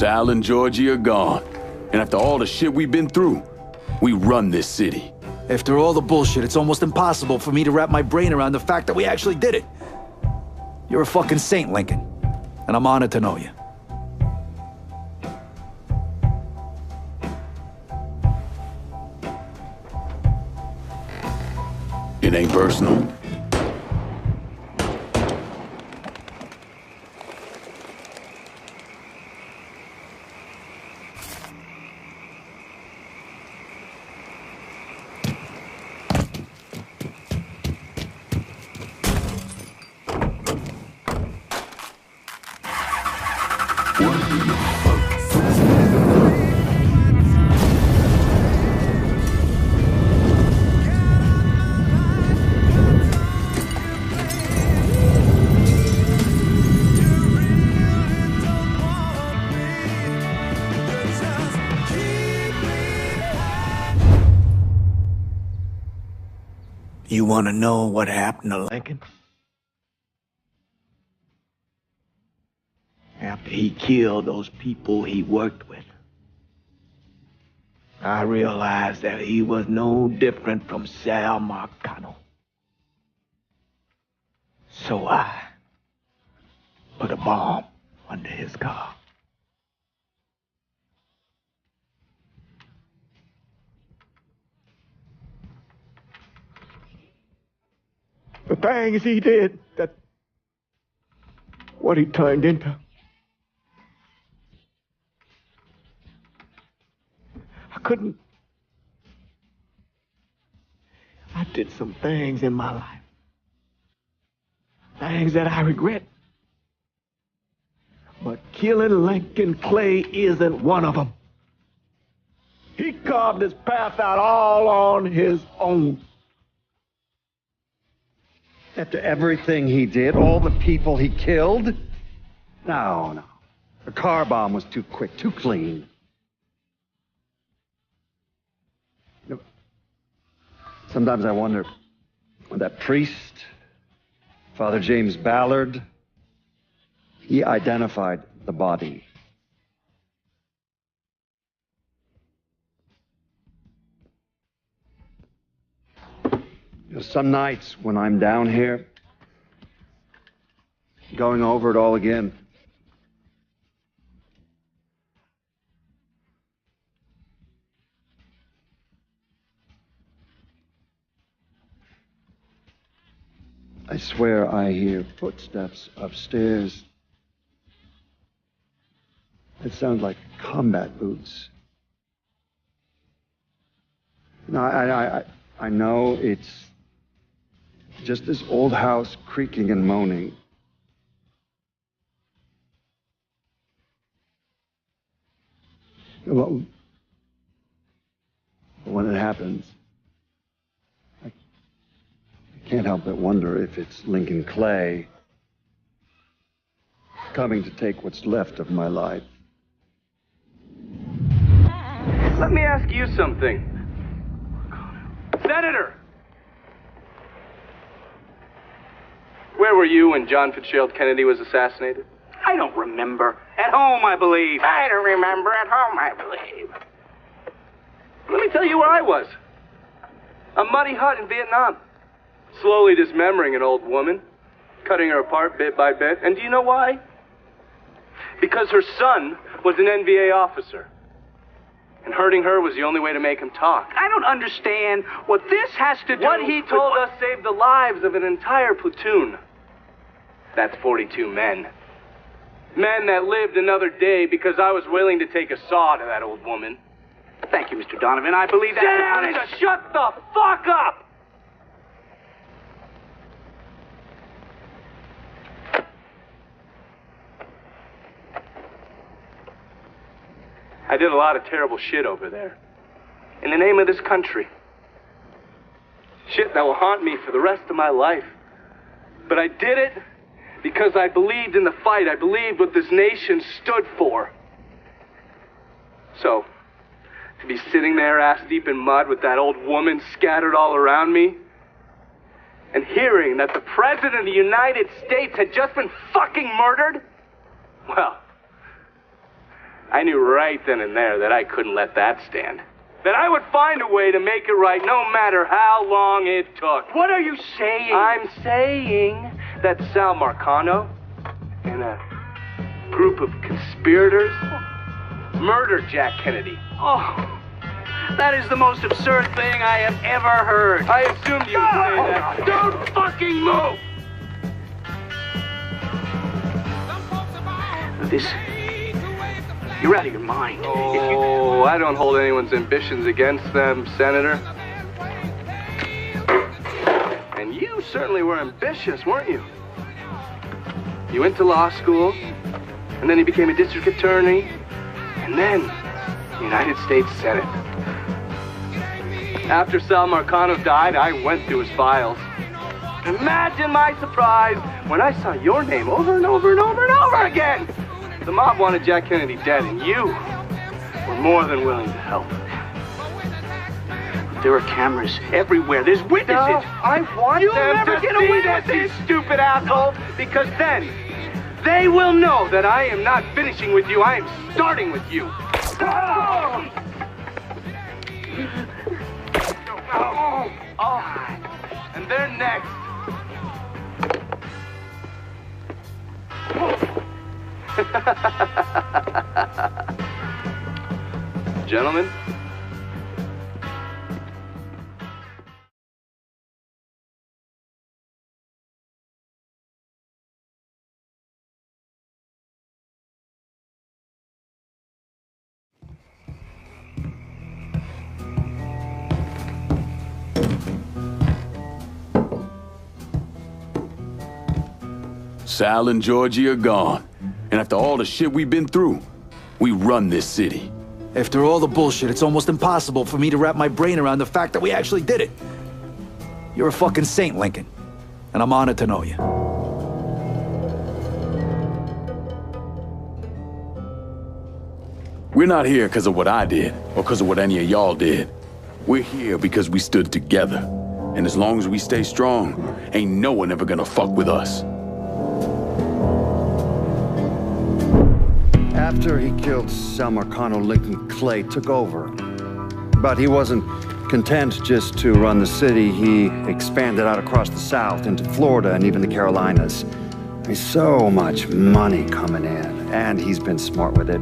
Sal and Georgie are gone. And after all the shit we've been through, we run this city. After all the bullshit, it's almost impossible for me to wrap my brain around the fact that we actually did it. You're a fucking saint, Lincoln. And I'm honored to know you. It ain't personal. You want to know what happened to Lincoln? After he killed those people he worked with, I realized that he was no different from Sal Marcano. So I put a bomb under his car. The things he did, that what he turned into. I did some things in my life. Things that I regret. But killing Lincoln Clay isn't one of them. He carved his path out all on his own. After everything he did, all the people he killed? No. The car bomb was too quick, too clean. Sometimes I wonder, that priest, Father James Ballard, he identified the body. Some nights when I'm down here, going over it all again, I swear I hear footsteps upstairs. It sounds like combat boots. No, I know it's just this old house creaking and moaning. Well, when it happens, I can't help but wonder if it's Lincoln Clay coming to take what's left of my life. Let me ask you something. Senator! Where were you when John Fitzgerald Kennedy was assassinated? I don't remember. At home, I believe. I don't remember. At home, I believe. Let me tell you where I was. A muddy hut in Vietnam. Slowly dismembering an old woman. Cutting her apart bit by bit. And do you know why? Because her son was an NVA officer. And hurting her was the only way to make him talk. I don't understand what this has to do. What he told us saved the lives of an entire platoon. That's 42 men. Men that lived another day because I was willing to take a saw to that old woman. Thank you, Mr. Donovan. I believe that. Sam, shut the fuck up! I did a lot of terrible shit over there. In the name of this country. Shit that will haunt me for the rest of my life. But I did it because I believed in the fight. I believed what this nation stood for. So, to be sitting there ass deep in mud with that old woman scattered all around me, and hearing that the President of the United States had just been fucking murdered, well, I knew right then and there that I couldn't let that stand. That I would find a way to make it right no matter how long it took. What are you saying? I'm saying that Sal Marcano and a group of conspirators murdered Jack Kennedy. Oh, that is the most absurd thing I have ever heard. I assumed you would say that. Don't fucking move! This... You're out of your mind. Oh, I don't hold anyone's ambitions against them, Senator. And you certainly were ambitious, weren't you? You went to law school, and then you became a district attorney, and then United States Senate. After Sal Marcano died, I went through his files. Imagine my surprise when I saw your name over and over and over and over again. The mob wanted Jack Kennedy dead, and you were more than willing to help. There are cameras everywhere. There's witnesses. No, I want You'll them never to get see away this, with you this. stupid asshole, because then they will know that I am not finishing with you. I am starting with you. Oh! Oh. And they're next. Gentlemen. Sal and Georgie are gone. And after all the shit we've been through, we run this city. After all the bullshit, it's almost impossible for me to wrap my brain around the fact that we actually did it. You're a fucking saint, Lincoln. And I'm honored to know you. We're not here because of what I did, or because of what any of y'all did. We're here because we stood together. And as long as we stay strong, ain't no one ever gonna fuck with us. After he killed Sal Marcano, Lincoln Clay took over. But he wasn't content just to run the city. He expanded out across the South into Florida and even the Carolinas. There's so much money coming in, and he's been smart with it.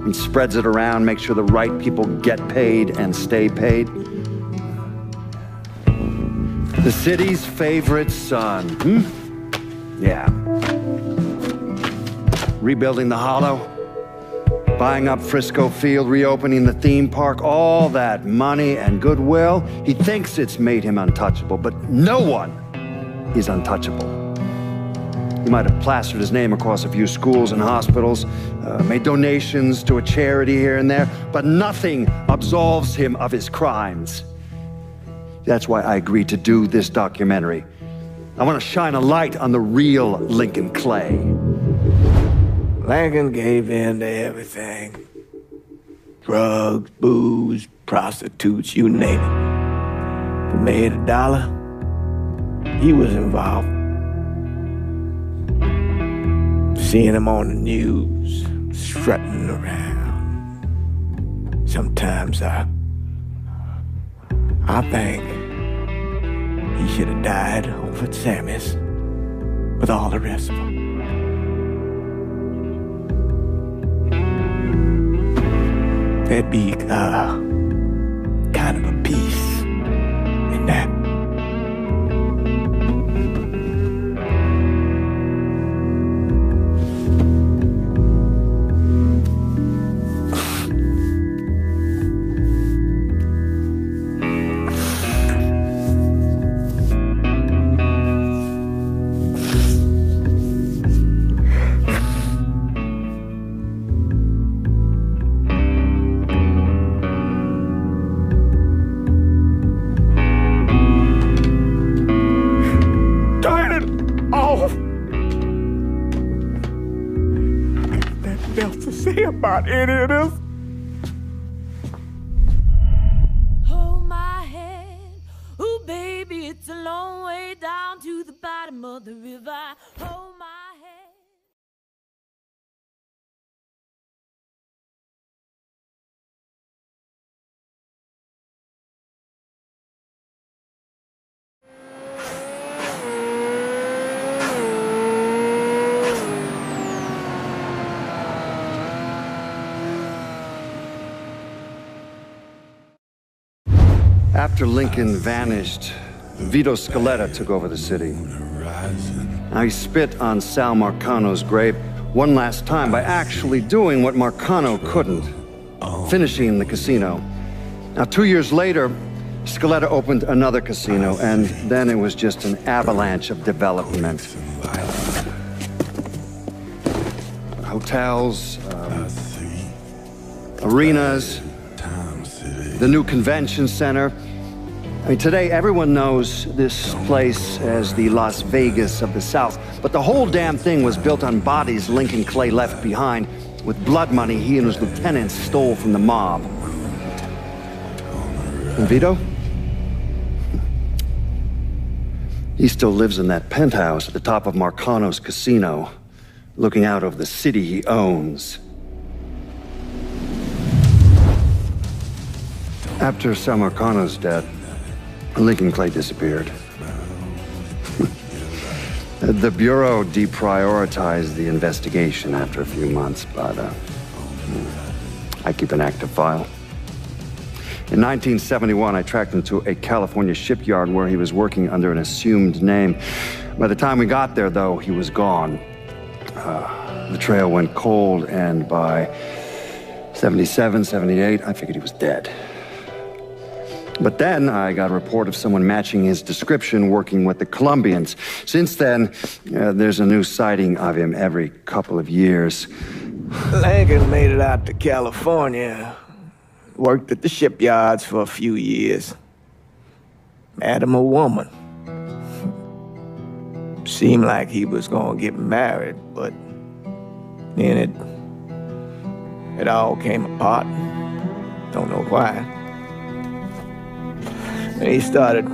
He spreads it around, makes sure the right people get paid and stay paid. The city's favorite son, Yeah. Rebuilding the Hollow, buying up Frisco Field, reopening the theme park, all that money and goodwill. He thinks it's made him untouchable, but no one is untouchable. He might have plastered his name across a few schools and hospitals, made donations to a charity here and there, but nothing absolves him of his crimes. That's why I agreed to do this documentary. I want to shine a light on the real Lincoln Clay. Lincoln gave in to everything. Drugs, booze, prostitutes, you name it. If it made $1, he was involved. Seeing him on the news, strutting around. Sometimes I think he should have died over at Sammy's with all the rest of them. There'd be kind of a peace in that. Else to say about any of this. Hold my hand, ooh baby, it's a long way down to the bottom of the river. Hold my After Lincoln vanished, Vito Scaletta took over the city. Now he spit on Sal Marcano's grave one last time by actually doing what Marcano couldn't, finishing the casino. Now 2 years later, Scaletta opened another casino, and then it was just an avalanche of development. Hotels, arenas, the new convention center. I mean, today everyone knows this place as the Las Vegas of the South, but the whole damn thing was built on bodies Lincoln Clay left behind, with blood money he and his lieutenants stole from the mob. And Vito? He still lives in that penthouse at the top of Marcano's casino, looking out over the city he owns. After Sal Marcano's death, Lincoln Clay disappeared. The Bureau deprioritized the investigation after a few months, but I keep an active file. In 1971, I tracked him to a California shipyard where he was working under an assumed name. By the time we got there, though, he was gone. The trail went cold, and by 77, 78, I figured he was dead. But then I got a report of someone matching his description working with the Colombians. Since then, there's a new sighting of him every couple of years. Lincoln made it out to California. Worked at the shipyards for a few years. Met him a woman. Seemed like he was gonna get married, but then it all came apart. Don't know why. And he started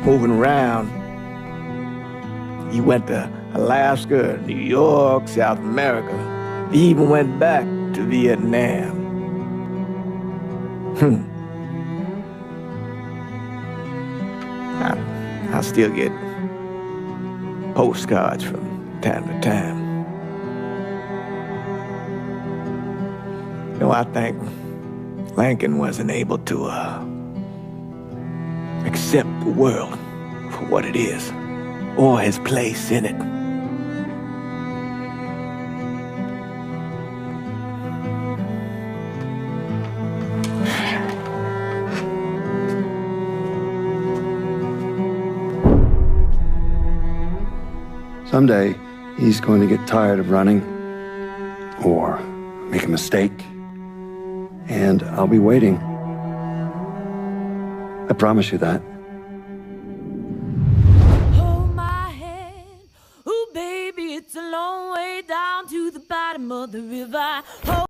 moving around. He went to Alaska, New York, South America. He even went back to Vietnam. I still get postcards from time to time. You know, I think Lincoln wasn't able to accept the world for what it is, or his place in it. Someday, he's going to get tired of running, or make a mistake, and I'll be waiting. I promise you that.